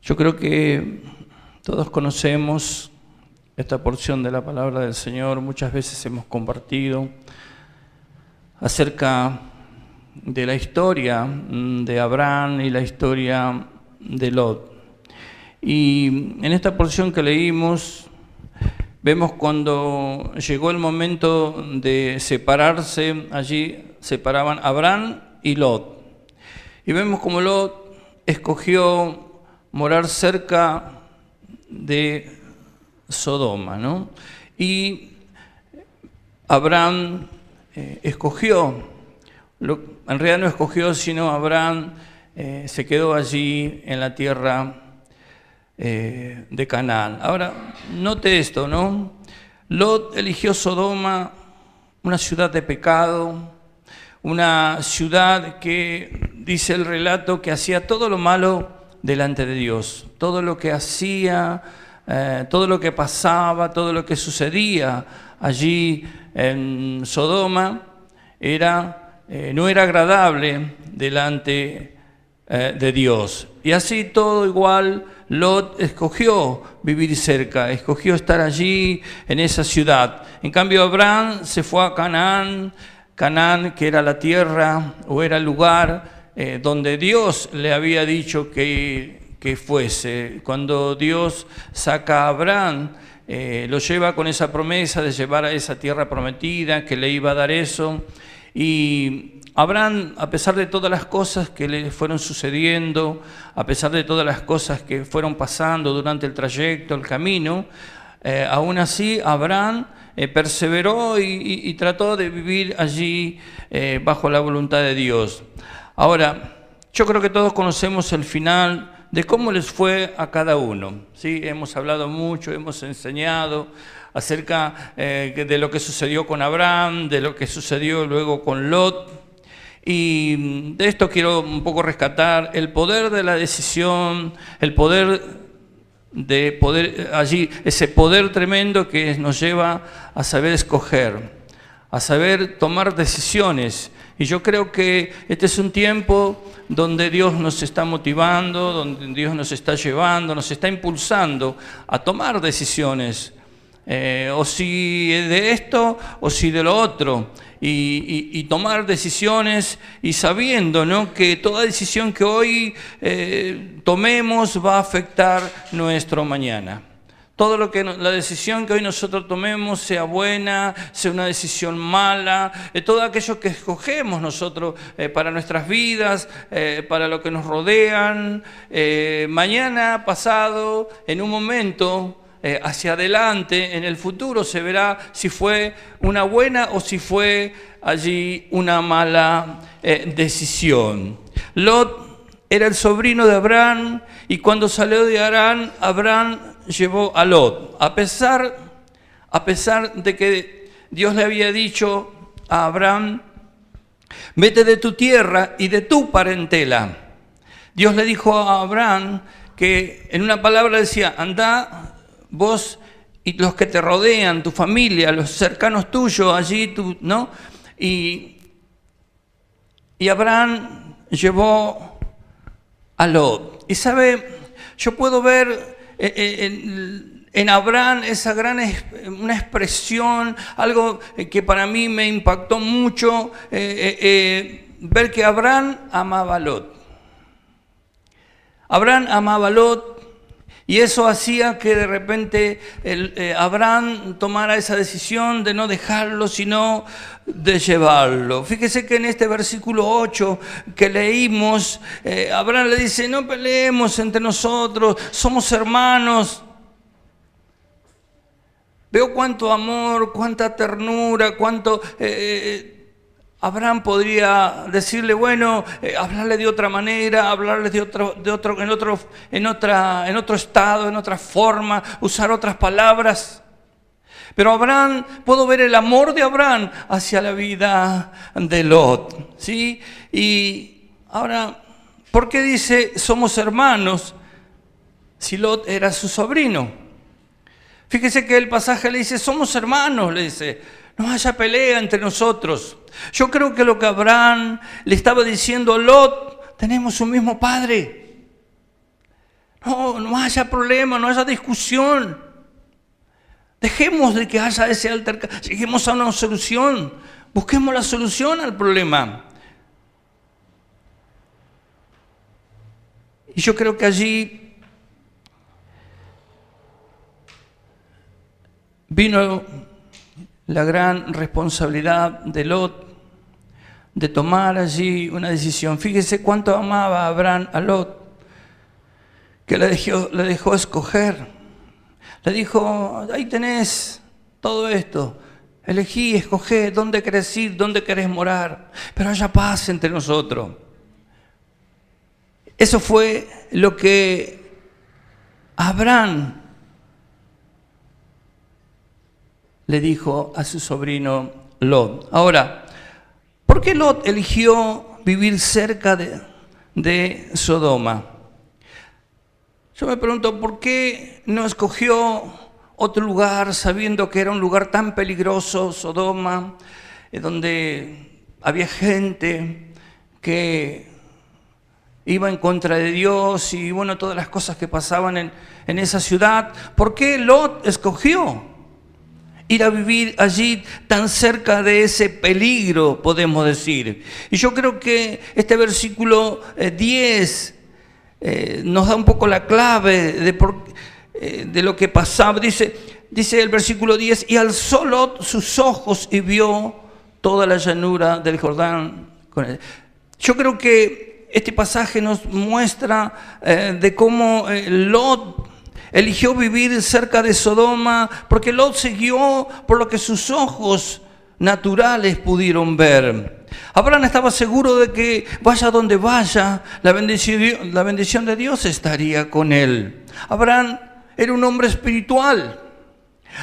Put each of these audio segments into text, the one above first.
Yo creo que todos conocemos esta porción de la palabra del Señor. Muchas veces hemos compartido acerca de la historia de Abraham y la historia de Lot. Y en esta porción que leímos, vemos cuando llegó el momento de separarse, allí separaban Abraham y Lot. Y vemos como Lot escogió morar cerca de Sodoma, ¿no? Y Abraham escogió, en realidad no escogió, sino Abraham se quedó allí en la tierra de Canaán. Ahora, note esto, ¿no? Lot eligió Sodoma, una ciudad de pecado, una ciudad que, dice el relato, que hacía todo lo malo delante de Dios. Todo lo que hacía, todo lo que pasaba, todo lo que sucedía allí en Sodoma no era agradable delante de Dios. Y así todo igual, Lot escogió vivir cerca, escogió estar allí en esa ciudad. En cambio, Abraham se fue a Canaán, que era la tierra o era el lugar donde Dios le había dicho que fuese. Cuando Dios saca a Abraham, lo lleva con esa promesa de llevar a esa tierra prometida, que le iba a dar eso. Y Abraham, a pesar de todas las cosas que le fueron sucediendo, a pesar de todas las cosas que fueron pasando durante el trayecto, el camino, aún así Abraham perseveró y trató de vivir allí bajo la voluntad de Dios. Ahora, yo creo que todos conocemos el final de cómo les fue a cada uno, ¿sí? Hemos hablado mucho, hemos enseñado acerca de lo que sucedió con Abraham, de lo que sucedió luego con Lot. Y de esto quiero un poco rescatar el poder de la decisión, el poder allí, ese poder tremendo que nos lleva a saber escoger, a saber tomar decisiones. Y yo creo que este es un tiempo donde Dios nos está motivando, donde Dios nos está llevando, nos está impulsando a tomar decisiones, o si de esto o si de lo otro, y tomar decisiones y sabiendo, ¿no?, que toda decisión que hoy tomemos va a afectar nuestro mañana. Todo la decisión que hoy nosotros tomemos, sea buena, sea una decisión mala, todo aquello que escogemos nosotros para nuestras vidas, para lo que nos rodean, mañana, pasado, en un momento, hacia adelante, en el futuro se verá si fue una buena o si fue allí una mala decisión. Lot era el sobrino de Abraham, y cuando salió de Harán, Abraham llevó a Lot. A pesar de que Dios le había dicho a Abraham: vete de tu tierra y de tu parentela. Dios le dijo a Abraham que en una palabra decía: anda vos y los que te rodean, tu familia, los cercanos tuyos, allí tú, ¿no? Y Abraham llevó a Lot. Y sabe, yo puedo ver en Abraham esa una expresión, algo que para mí me impactó mucho, ver que Abraham amaba a Lot. Abraham amaba a Lot, y eso hacía que de repente Abraham tomara esa decisión de no dejarlo, sino de llevarlo. Fíjese que en este versículo 8 que leímos, Abraham le dice: no peleemos entre nosotros, somos hermanos. Veo cuánto amor, cuánta ternura, cuánto... Abraham podría decirle, bueno, hablarle de otra manera, hablarle en otro estado, en otra forma, usar otras palabras. Pero Abraham, puedo ver el amor de Abraham hacia la vida de Lot, ¿sí? Y ahora, ¿por qué dice somos hermanos si Lot era su sobrino? Fíjese que el pasaje le dice somos hermanos, le dice. No haya pelea entre nosotros. Yo creo que lo que Abraham le estaba diciendo a Lot: tenemos un mismo padre. No haya problema, no haya discusión. Dejemos de que haya ese altercado, lleguemos a una solución, busquemos la solución al problema. Y yo creo que allí vino la gran responsabilidad de Lot de tomar allí una decisión. Fíjese cuánto amaba Abraham a Lot, que le dejó escoger. Le dijo, ahí tenés todo esto, elegí, escogé dónde querés ir, dónde querés morar, pero haya paz entre nosotros. Eso fue lo que Abraham le dijo a su sobrino Lot. Ahora, ¿por qué Lot eligió vivir cerca de Sodoma? Yo me pregunto, ¿por qué no escogió otro lugar sabiendo que era un lugar tan peligroso, Sodoma, donde había gente que iba en contra de Dios y bueno, todas las cosas que pasaban en esa ciudad? ¿Por qué Lot escogió ir a vivir allí tan cerca de ese peligro, podemos decir? Y yo creo que este versículo 10 nos da un poco la clave de lo que pasaba. Dice el versículo 10, y alzó Lot sus ojos y vio toda la llanura del Jordán con él. Yo creo que este pasaje nos muestra de cómo Lot eligió vivir cerca de Sodoma, porque Lot siguió por lo que sus ojos naturales pudieron ver. Abraham estaba seguro de que vaya donde vaya, la bendición de Dios estaría con él. Abraham era un hombre espiritual.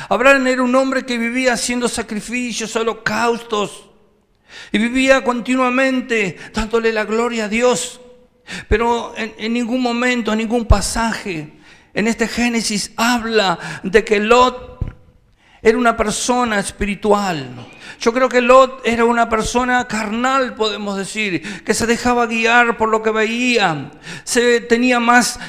Abraham era un hombre que vivía haciendo sacrificios, holocaustos, y vivía continuamente dándole la gloria a Dios. Pero en ningún momento, en ningún pasaje en este Génesis habla de que Lot era una persona espiritual. Yo creo que Lot era una persona carnal, podemos decir, que se dejaba guiar por lo que veía, tenía más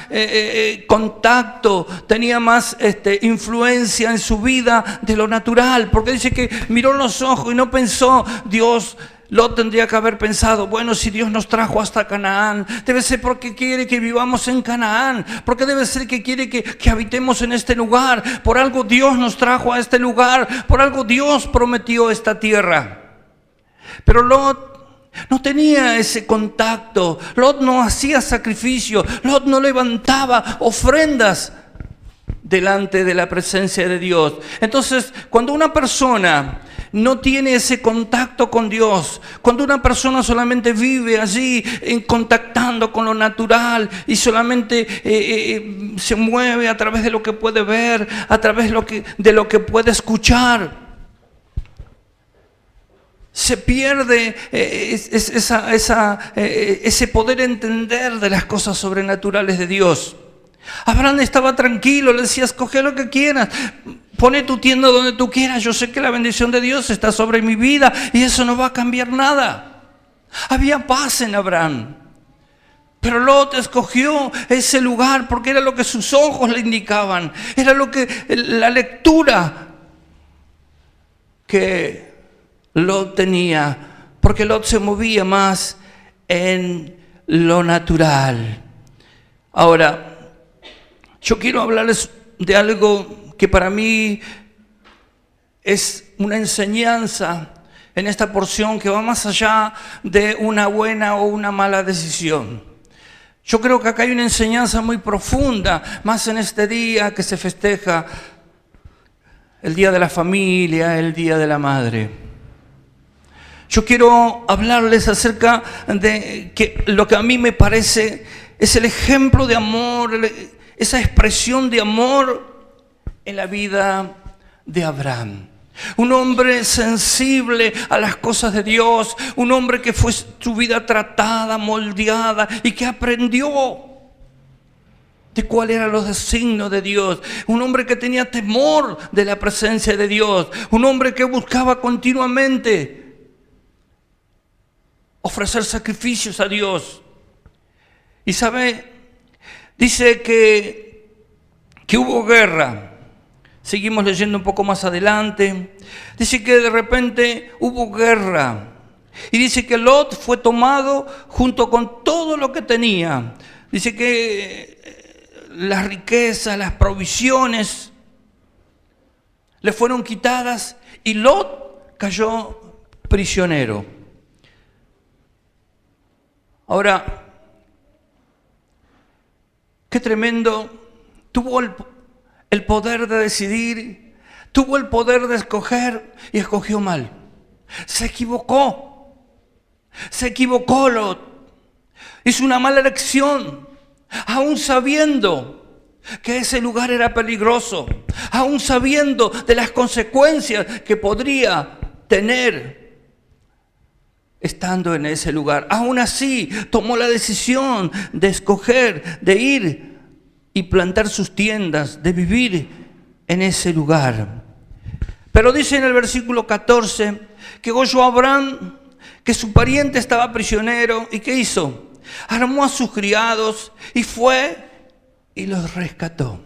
contacto, tenía más influencia en su vida de lo natural, porque dice que miró los ojos y no pensó, Lot tendría que haber pensado, bueno, si Dios nos trajo hasta Canaán, debe ser porque quiere que vivamos en Canaán, porque debe ser que quiere que habitemos en este lugar, por algo Dios nos trajo a este lugar, por algo Dios prometió esta tierra. Pero Lot no tenía ese contacto, Lot no hacía sacrificio, Lot no levantaba ofrendas delante de la presencia de Dios. Entonces, cuando una persona no tiene ese contacto con Dios, cuando una persona solamente vive allí contactando con lo natural y solamente se mueve a través de lo que puede ver, a través de lo que puede escuchar, se pierde ese poder entender de las cosas sobrenaturales de Dios. Abraham estaba tranquilo, le decía, escoge lo que quieras, pone tu tienda donde tú quieras, yo sé que la bendición de Dios está sobre mi vida y eso no va a cambiar nada. Había paz en Abraham, pero Lot escogió ese lugar porque era lo que sus ojos le indicaban, era la lectura que Lot tenía, porque Lot se movía más en lo natural. Ahora, yo quiero hablarles de algo que para mí es una enseñanza en esta porción que va más allá de una buena o una mala decisión. Yo creo que acá hay una enseñanza muy profunda, más en este día que se festeja el Día de la Familia, el Día de la Madre. Yo quiero hablarles acerca de que lo que a mí me parece es el ejemplo de amor, esa expresión de amor en la vida de Abraham. Un hombre sensible a las cosas de Dios, un hombre que fue su vida tratada, moldeada y que aprendió de cuáles eran los designios de Dios. Un hombre que tenía temor de la presencia de Dios, un hombre que buscaba continuamente ofrecer sacrificios a Dios. Y sabe, Dice que hubo guerra. Seguimos leyendo un poco más adelante. Dice que de repente hubo guerra. Y dice que Lot fue tomado junto con todo lo que tenía. Dice que las riquezas, las provisiones le fueron quitadas y Lot cayó prisionero. Ahora, qué tremendo. Tuvo el poder de decidir, tuvo el poder de escoger y escogió mal. Se equivocó Lot. Hizo una mala elección, aún sabiendo que ese lugar era peligroso, aún sabiendo de las consecuencias que podría tener estando en ese lugar. Aún así, tomó la decisión de escoger, de ir y plantar sus tiendas, de vivir en ese lugar. Pero dice en el versículo 14 que oyó a Abraham que su pariente estaba prisionero. ¿Y qué hizo? Armó a sus criados y fue y los rescató.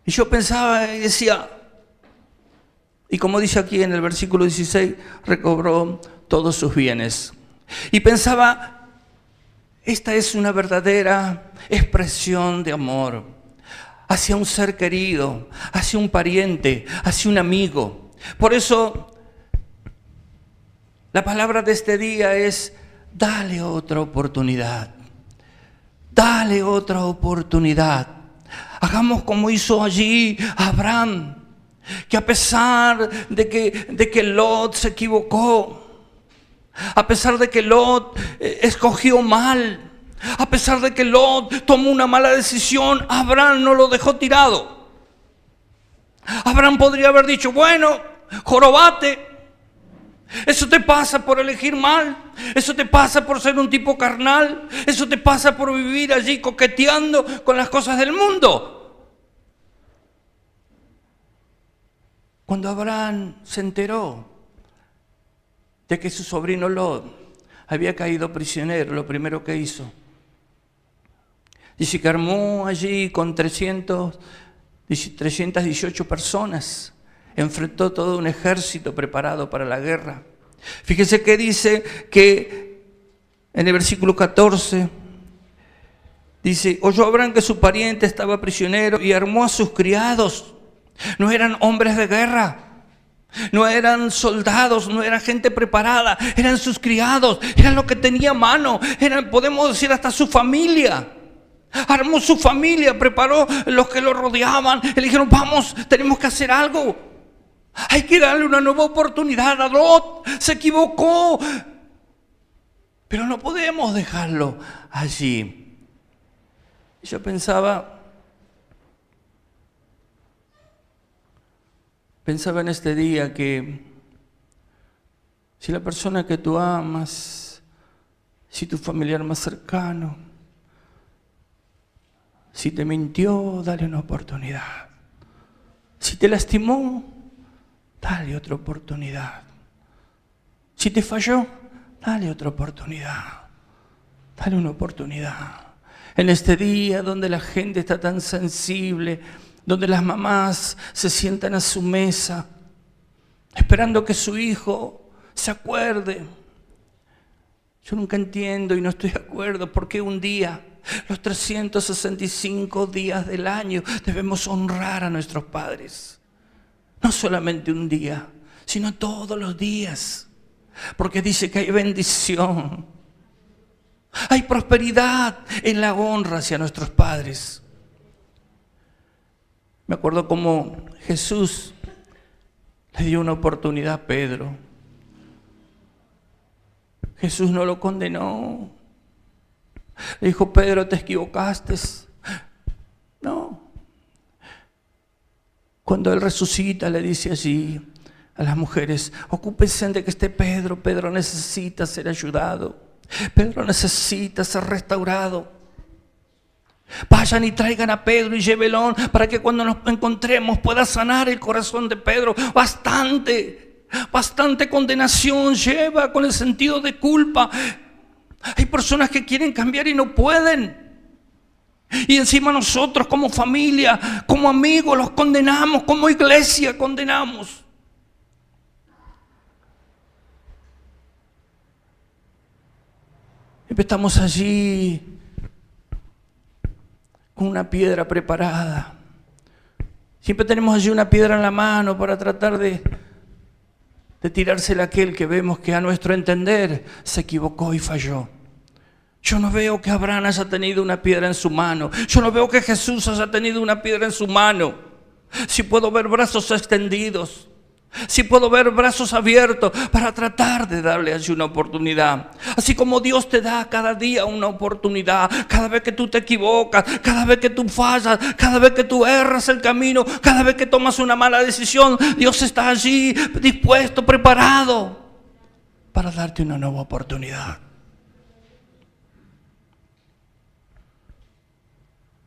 Y yo pensaba y decía, y como dice aquí en el versículo 16, recobró todos sus bienes. Y pensaba, esta es una verdadera expresión de amor hacia un ser querido, hacia un pariente, hacia un amigo. Por eso, la palabra de este día es, dale otra oportunidad. Dale otra oportunidad. Hagamos como hizo allí Abraham, que a pesar de que Lot se equivocó, a pesar de que Lot escogió mal, a pesar de que Lot tomó una mala decisión, Abraham no lo dejó tirado. Abraham podría haber dicho, bueno, jorobate, eso te pasa por elegir mal, eso te pasa por ser un tipo carnal, eso te pasa por vivir allí coqueteando con las cosas del mundo. Cuando Abraham se enteró de que su sobrino Lot había caído prisionero, lo primero que hizo, dice que armó allí con 318 personas, enfrentó todo un ejército preparado para la guerra. Fíjese que dice que en el versículo 14, dice, oyó Abraham que su pariente estaba prisionero y armó a sus criados. No eran hombres de guerra, no eran soldados, no era gente preparada, eran sus criados, eran lo que tenía a mano, eran, podemos decir, hasta su familia. Armó su familia, preparó los que lo rodeaban, le dijeron, vamos, tenemos que hacer algo. Hay que darle una nueva oportunidad a Lot, se equivocó, pero no podemos dejarlo allí. Yo pensaba en este día que si la persona que tú amas, si tu familiar más cercano, si te mintió, dale una oportunidad. Si te lastimó, dale otra oportunidad. Si te falló, dale otra oportunidad. Dale una oportunidad. En este día donde la gente está tan sensible, donde las mamás se sientan a su mesa, esperando que su hijo se acuerde. Yo nunca entiendo y no estoy de acuerdo por qué un día, los 365 días del año, debemos honrar a nuestros padres. No solamente un día, sino todos los días. Porque dice que hay bendición, hay prosperidad en la honra hacia nuestros padres. Me acuerdo cómo Jesús le dio una oportunidad a Pedro. Jesús no lo condenó. Le dijo, Pedro, te equivocaste. No. Cuando Él resucita, le dice allí a las mujeres, ocúpense de que esté Pedro. Pedro necesita ser ayudado. Pedro necesita ser restaurado. Vayan y traigan a Pedro y llévenlo para que cuando nos encontremos pueda sanar el corazón de Pedro. Bastante condenación lleva con el sentido de culpa. Hay personas que quieren cambiar y no pueden. Y encima nosotros como familia, como amigos, los condenamos, como iglesia condenamos. Estamos allí con una piedra preparada. Siempre tenemos allí una piedra en la mano para tratar de tirársela a aquel que vemos que a nuestro entender se equivocó y falló. Yo no veo que Abraham haya tenido una piedra en su mano. Yo no veo que Jesús haya tenido una piedra en su mano. Sí puedo ver brazos extendidos. Sí puedo ver brazos abiertos para tratar de darle allí una oportunidad. Así como Dios te da cada día una oportunidad, cada vez que tú te equivocas, cada vez que tú fallas, cada vez que tú erras el camino, cada vez que tomas una mala decisión, Dios está allí dispuesto, preparado para darte una nueva oportunidad.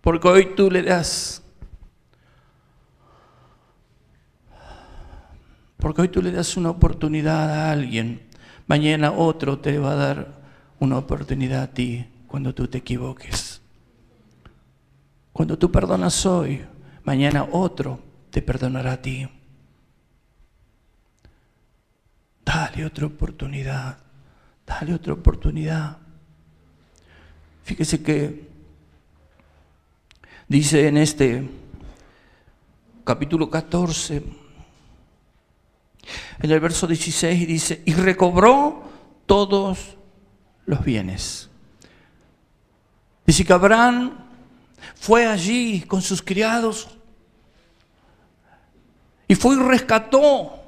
Porque hoy tú le das una oportunidad a alguien, mañana otro te va a dar una oportunidad a ti cuando tú te equivoques. Cuando tú perdonas hoy, mañana otro te perdonará a ti. Dale otra oportunidad, dale otra oportunidad. Fíjese que dice en este capítulo 14, en el verso 16 dice, y recobró todos los bienes. Dice que Abraham fue allí con sus criados y fue y rescató.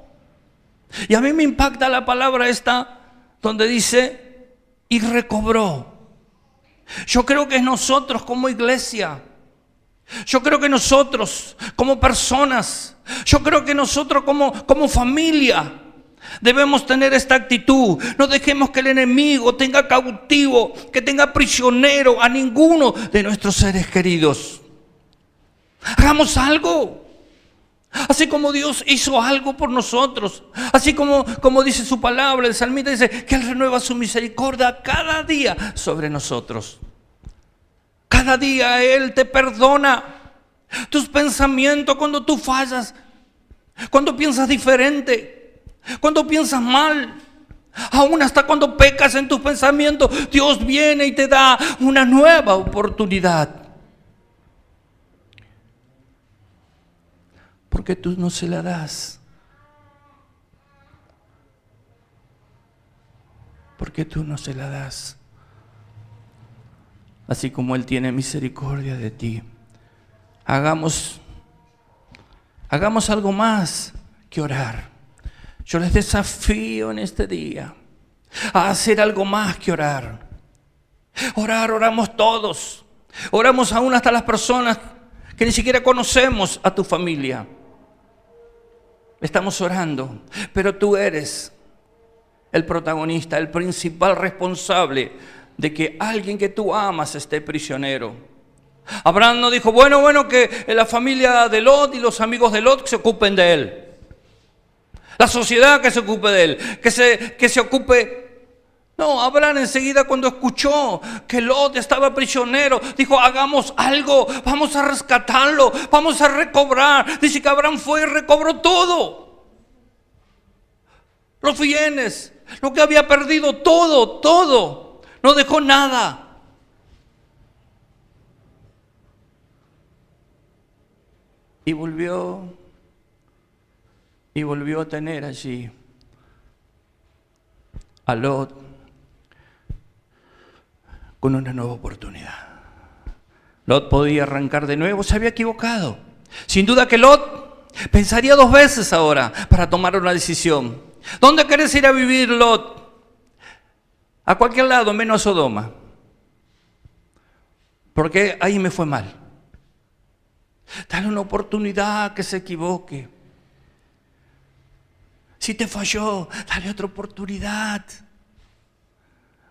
Y a mí me impacta la palabra esta donde dice, y recobró. Yo creo que nosotros como iglesia, yo creo que nosotros como personas, yo creo que nosotros como familia debemos tener esta actitud. No dejemos que el enemigo tenga cautivo, que tenga prisionero a ninguno de nuestros seres queridos. Hagamos algo. Así como Dios hizo algo por nosotros, así como dice su palabra, el salmista dice que Él renueva su misericordia cada día sobre nosotros. Cada día Él te perdona tus pensamientos cuando tú fallas, cuando piensas diferente, cuando piensas mal. Aún hasta cuando pecas en tus pensamientos, Dios viene y te da una nueva oportunidad. Porque tú no se la das. Porque tú no se la das. Así como Él tiene misericordia de ti. Hagamos algo más que orar. Yo les desafío en este día a hacer algo más que orar. Oramos todos. Oramos aún hasta las personas que ni siquiera conocemos a tu familia. Estamos orando, pero tú eres el protagonista, el principal responsable de que alguien que tú amas esté prisionero. Abraham no dijo, bueno, que la familia de Lot y los amigos de Lot se ocupen de él. La sociedad que se ocupe de él, que se ocupe. No, Abraham enseguida cuando escuchó que Lot estaba prisionero, dijo, hagamos algo, vamos a rescatarlo, vamos a recobrar. Dice que Abraham fue y recobró todo. Los bienes, lo que había perdido, todo. No dejó nada. Y volvió a tener allí a Lot con una nueva oportunidad. Lot podía arrancar de nuevo, se había equivocado. Sin duda que Lot pensaría 2 veces ahora para tomar una decisión. ¿Dónde querés ir a vivir, Lot? A cualquier lado, menos a Sodoma. Porque ahí me fue mal. Dale una oportunidad que se equivoque. Si te falló, dale otra oportunidad.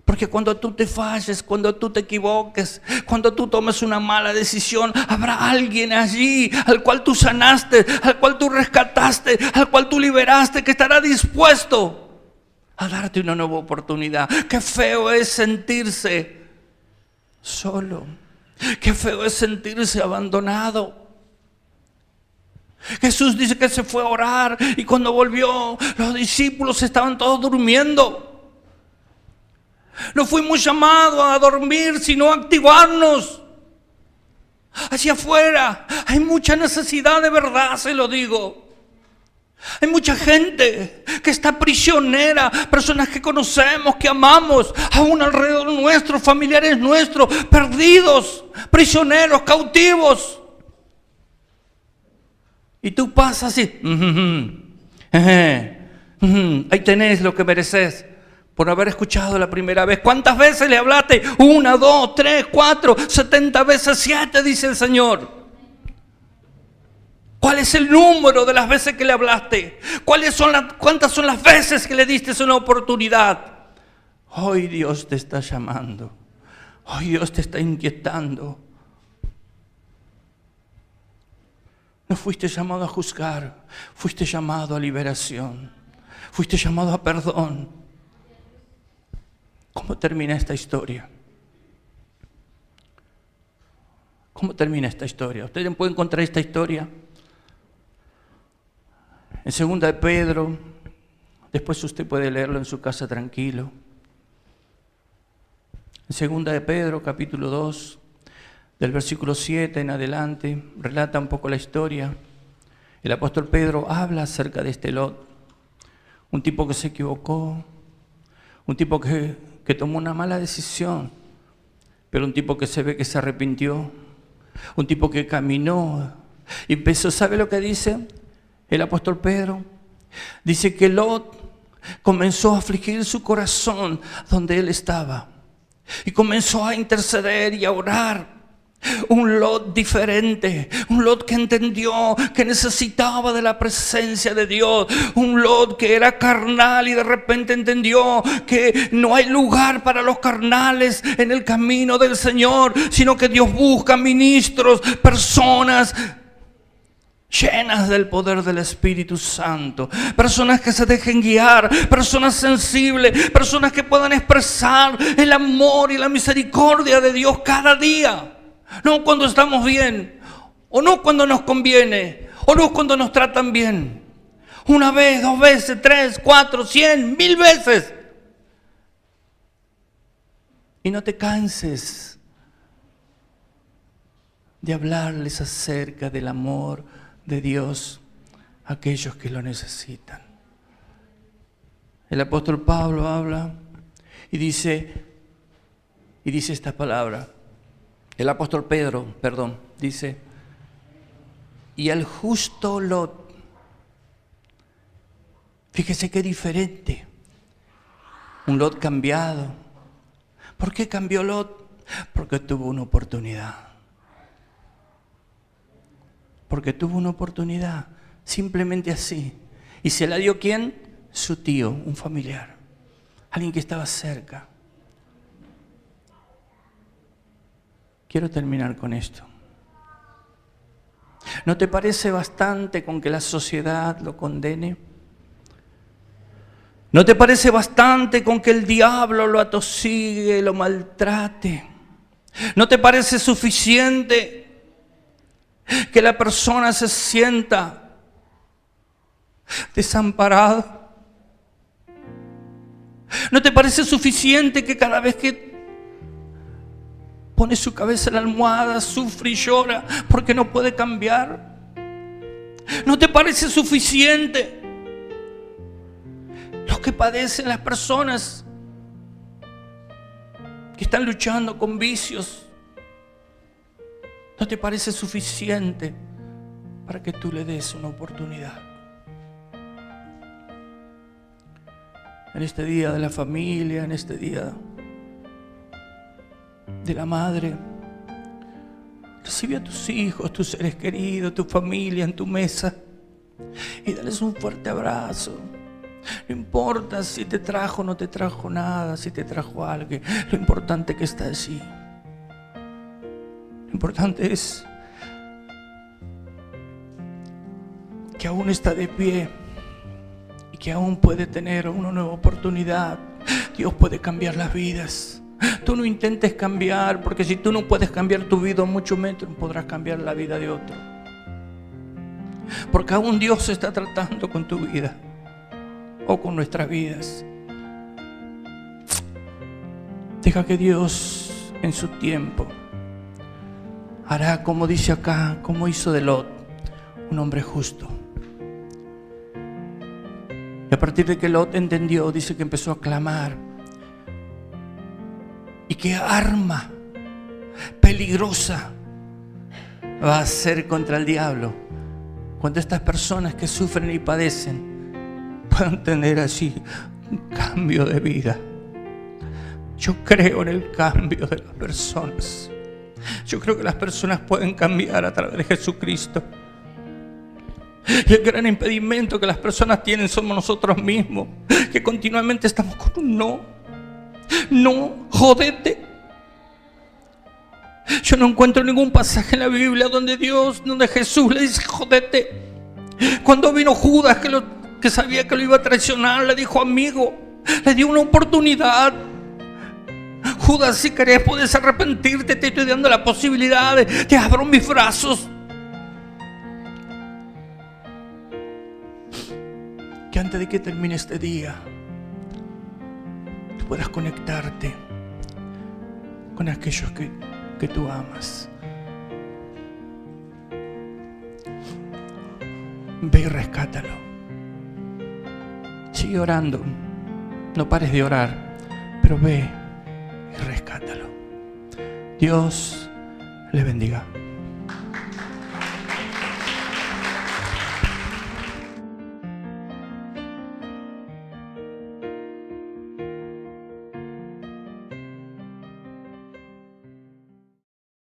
Porque cuando tú te falles, cuando tú te equivoques, cuando tú tomes una mala decisión, habrá alguien allí al cual tú sanaste, al cual tú rescataste, al cual tú liberaste, que estará dispuesto a darte una nueva oportunidad. Qué feo es sentirse solo. Qué feo es sentirse abandonado. Jesús dice que se fue a orar y cuando volvió, los discípulos estaban todos durmiendo. No fuimos llamados a dormir, sino a activarnos. Hacia afuera hay mucha necesidad, de verdad se lo digo. Hay mucha gente que está prisionera, personas que conocemos, que amamos, aún alrededor nuestro, familiares nuestros, perdidos, prisioneros, cautivos. Y tú pasas y ahí tenés lo que mereces por haber escuchado la primera vez. ¿Cuántas veces le hablaste? 1, 2, 3, 4, 70 veces, 7, dice el Señor. ¿Cuál es el número de las veces que le hablaste? ¿Cuántas son las veces que le diste una oportunidad? Hoy Dios te está llamando. Hoy Dios te está inquietando. No fuiste llamado a juzgar, fuiste llamado a liberación. Fuiste llamado a perdón. ¿Cómo termina esta historia? ¿Cómo termina esta historia? ¿Ustedes pueden encontrar esta historia? En 2 de Pedro, después usted puede leerlo en su casa tranquilo. En 2 de Pedro, capítulo 2, del versículo 7 en adelante, relata un poco la historia. El apóstol Pedro habla acerca de este Lot, un tipo que se equivocó, un tipo que tomó una mala decisión, pero un tipo que se ve que se arrepintió, un tipo que caminó y empezó. ¿Sabe lo que dice el apóstol Pedro? Dice que Lot comenzó a afligir su corazón donde él estaba y comenzó a interceder y a orar. Un Lot diferente, un Lot que entendió que necesitaba de la presencia de Dios, un Lot que era carnal y de repente entendió que no hay lugar para los carnales en el camino del Señor, sino que Dios busca ministros, personas llenas del poder del Espíritu Santo, personas que se dejen guiar, personas sensibles, personas que puedan expresar el amor y la misericordia de Dios cada día. No cuando estamos bien, o no cuando nos conviene, o no cuando nos tratan bien. 1 vez, 2 veces, 3, 4, 100, 1000 veces. Y no te canses de hablarles acerca del amor de Dios a aquellos que lo necesitan. El apóstol Pablo habla y dice esta palabra. El apóstol Pedro, dice: y al justo Lot. Fíjese qué diferente. Un Lot cambiado. ¿Por qué cambió Lot? Porque tuvo una oportunidad. Porque tuvo una oportunidad, simplemente así. ¿Y se la dio quién? Su tío, un familiar, alguien que estaba cerca. Quiero terminar con esto. ¿No te parece bastante con que la sociedad lo condene? ¿No te parece bastante con que el diablo lo atosigue, lo maltrate? ¿No te parece suficiente que la persona se sienta desamparada? ¿No te parece suficiente que cada vez que pone su cabeza en la almohada sufre y llora porque no puede cambiar? ¿No te parece suficiente lo que padecen las personas que están luchando con vicios? ¿No te parece suficiente para que tú le des una oportunidad? En este día de la familia, en este día de la madre, recibe a tus hijos, tus seres queridos, tu familia en tu mesa y dales un fuerte abrazo. No importa si te trajo o no te trajo nada, si te trajo algo, lo importante es que está allí. Lo importante es que aún está de pie y que aún puede tener una nueva oportunidad. Dios puede cambiar las vidas. Tú no intentes cambiar, porque si tú no puedes cambiar tu vida, mucho menos podrás cambiar la vida de otro. Porque aún Dios está tratando con tu vida o con nuestras vidas. Deja que Dios en su tiempo hará, como dice acá, como hizo de Lot, un hombre justo. Y a partir de que Lot entendió, dice que empezó a clamar. ¿Y qué arma peligrosa va a ser contra el diablo cuando estas personas que sufren y padecen puedan tener así un cambio de vida? Yo creo en el cambio de las personas. Yo creo que las personas pueden cambiar a través de Jesucristo. Y el gran impedimento que las personas tienen somos nosotros mismos, que continuamente estamos con un no. No, jódete. Yo no encuentro ningún pasaje en la Biblia donde Jesús le dice jódete. Cuando vino Judas, que sabía que lo iba a traicionar, le dijo amigo, le dio una oportunidad. Judas, si querés puedes arrepentirte, te estoy dando la posibilidad, te abro mis brazos. Que antes de que termine este día tú puedas conectarte con aquellos que tú amas. Ve y rescátalo. Sigue orando, no pares de orar, pero ve y rescátalo. Dios les bendiga.